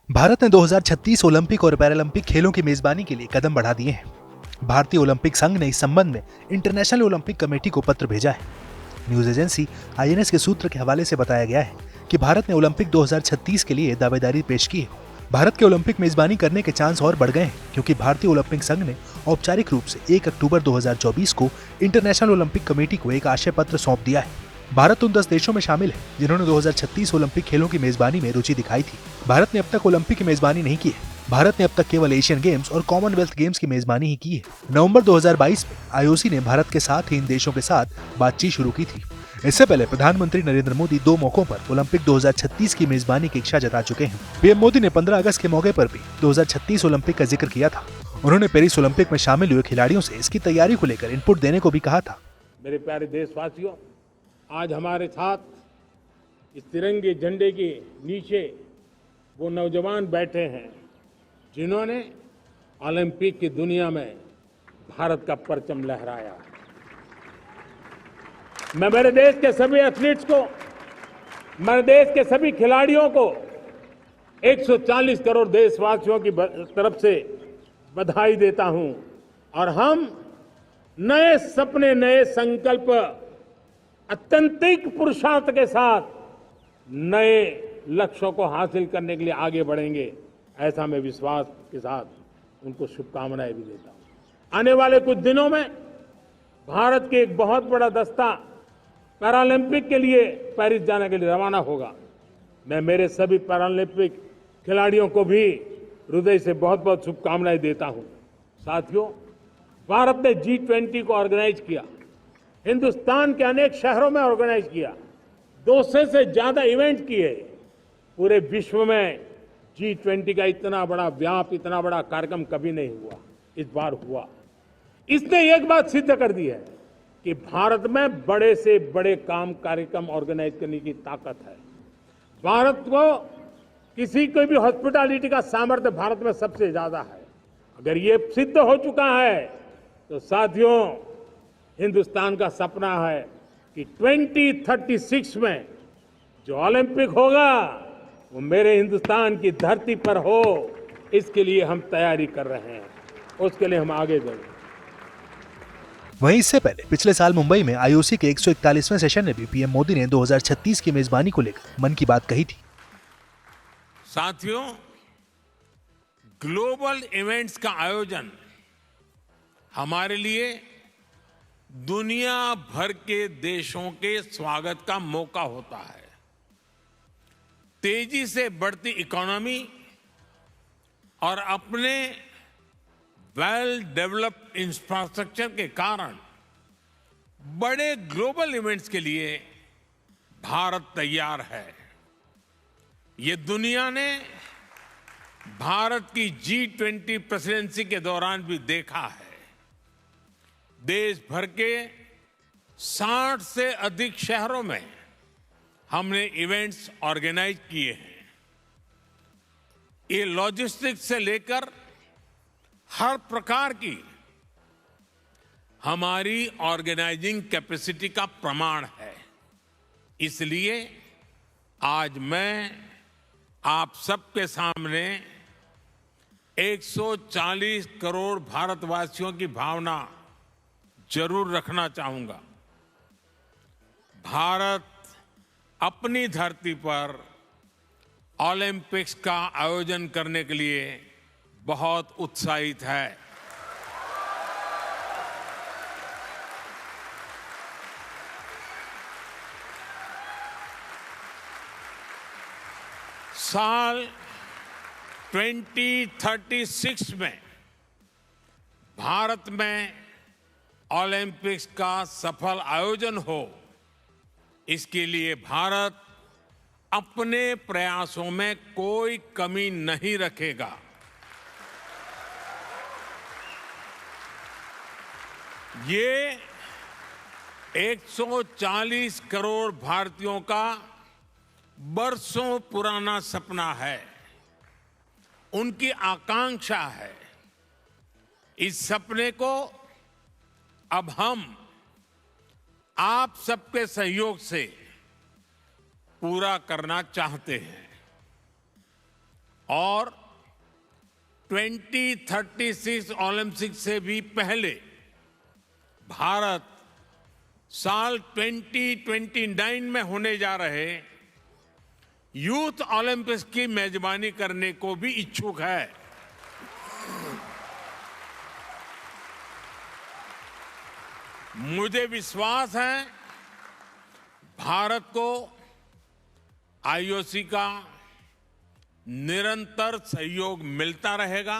भारत ने 2036 ओलंपिक और पैरालंपिक खेलों की मेजबानी के लिए कदम बढ़ा दिए हैं। भारतीय ओलंपिक संघ ने इस संबंध में इंटरनेशनल ओलंपिक कमेटी को पत्र भेजा है। न्यूज एजेंसी आईएनएस के सूत्र के हवाले से बताया गया है कि भारत ने ओलंपिक 2036 के लिए दावेदारी पेश की है। भारत के ओलंपिक मेजबानी करने के चांस और बढ़ गए हैं क्योंकि भारतीय ओलंपिक संघ ने औपचारिक रूप से 1 अक्टूबर 2024 को इंटरनेशनल ओलंपिक कमेटी को एक आशय पत्र सौंप दिया है। भारत उन 10 देशों में शामिल है जिन्होंने 2036 ओलंपिक खेलों की मेजबानी में रुचि दिखाई थी। भारत ने अब तक ओलंपिक की मेजबानी नहीं की है। भारत ने अब तक केवल एशियन गेम्स और कॉमनवेल्थ गेम्स की मेजबानी ही की है। नवंबर 2022 में आईओसी ने भारत के साथ ही इन देशों के साथ बातचीत शुरू की थी। इससे पहले प्रधानमंत्री नरेंद्र मोदी 2 मौकों पर ओलंपिक 2036 की मेजबानी की इच्छा जता चुके हैं। पीएम मोदी ने 15 अगस्त के मौके पर भी 2036 ओलंपिक का जिक्र किया था। उन्होंने पेरिस ओलंपिक में शामिल हुए खिलाड़ियों से इसकी तैयारी को लेकर इनपुट देने को भी कहा था। मेरे प्यारे देशवासियों, आज हमारे साथ इस तिरंगे झंडे के नीचे वो नौजवान बैठे हैं जिन्होंने ओलंपिक की दुनिया में भारत का परचम लहराया। मैं मेरे देश के सभी एथलीट्स को, मेरे देश के सभी खिलाड़ियों को 140 करोड़ देशवासियों की तरफ से बधाई देता हूं और हम नए सपने, नए संकल्प, अत्यंतिक पुरुषार्थ के साथ नए लक्ष्यों को हासिल करने के लिए आगे बढ़ेंगे, ऐसा मैं विश्वास के साथ उनको शुभकामनाएं भी देता हूं। आने वाले कुछ दिनों में भारत के एक बहुत बड़ा दस्ता पैरालंपिक के लिए पेरिस जाने के लिए रवाना होगा। मैं मेरे सभी पैरालंपिक खिलाड़ियों को भी हृदय से बहुत बहुत शुभकामनाएं देता हूं। साथियों, भारत ने G20 को ऑर्गेनाइज किया, हिंदुस्तान के अनेक शहरों में ऑर्गेनाइज किया, 200 से ज्यादा इवेंट किए। पूरे विश्व में G20 का इतना बड़ा व्याप, इतना बड़ा कार्यक्रम कभी नहीं हुआ, इस बार हुआ। इसने एक बात सिद्ध कर दी है कि भारत में बड़े से बड़े कार्यक्रम ऑर्गेनाइज करने की ताकत है। भारत को किसी को भी हॉस्पिटैलिटी का सामर्थ्य भारत में सबसे ज्यादा है। अगर ये सिद्ध हो चुका है तो साथियों, हिंदुस्तान का सपना है कि 2036 में जो ओलंपिक होगा वो मेरे हिंदुस्तान की धरती पर हो। इसके लिए हम तैयारी कर रहे हैं, उसके लिए हम आगे बढ़ें। वहीं इससे पहले पिछले साल मुंबई में आईओसी के 141वें सेशन में भी पीएम मोदी ने 2036 की मेजबानी को लेकर मन की बात कही थी। साथियों, ग्लोबल इवेंट्स का आयोजन हमारे लिए दुनिया भर के देशों के स्वागत का मौका होता है। तेजी से बढ़ती इकोनॉमी और अपने वेल डेवलप्ड इंफ्रास्ट्रक्चर के कारण बड़े ग्लोबल इवेंट्स के लिए भारत तैयार है। ये दुनिया ने भारत की G20 प्रेसिडेंसी के दौरान भी देखा है। देश भर के 60 से अधिक शहरों में हमने इवेंट्स ऑर्गेनाइज किए हैं। ये लॉजिस्टिक्स से लेकर हर प्रकार की हमारी ऑर्गेनाइजिंग कैपेसिटी का प्रमाण है। इसलिए आज मैं आप सबके सामने 140 करोड़ भारतवासियों की भावना जरूर रखना चाहूंगा। भारत अपनी धरती पर ओलंपिक्स का आयोजन करने के लिए बहुत उत्साहित है। साल 2036 में भारत में ओलंपिक्स का सफल आयोजन हो, इसके लिए भारत अपने प्रयासों में कोई कमी नहीं रखेगा। ये 140 करोड़ भारतीयों का बरसों पुराना सपना है, उनकी आकांक्षा है। इस सपने को अब हम आप सबके सहयोग से पूरा करना चाहते हैं। और 2036 ओलंपिक से भी पहले भारत साल 2029 में होने जा रहे यूथ ओलंपिक्स की मेजबानी करने को भी इच्छुक है। मुझे विश्वास है भारत को आईओसी का निरंतर सहयोग मिलता रहेगा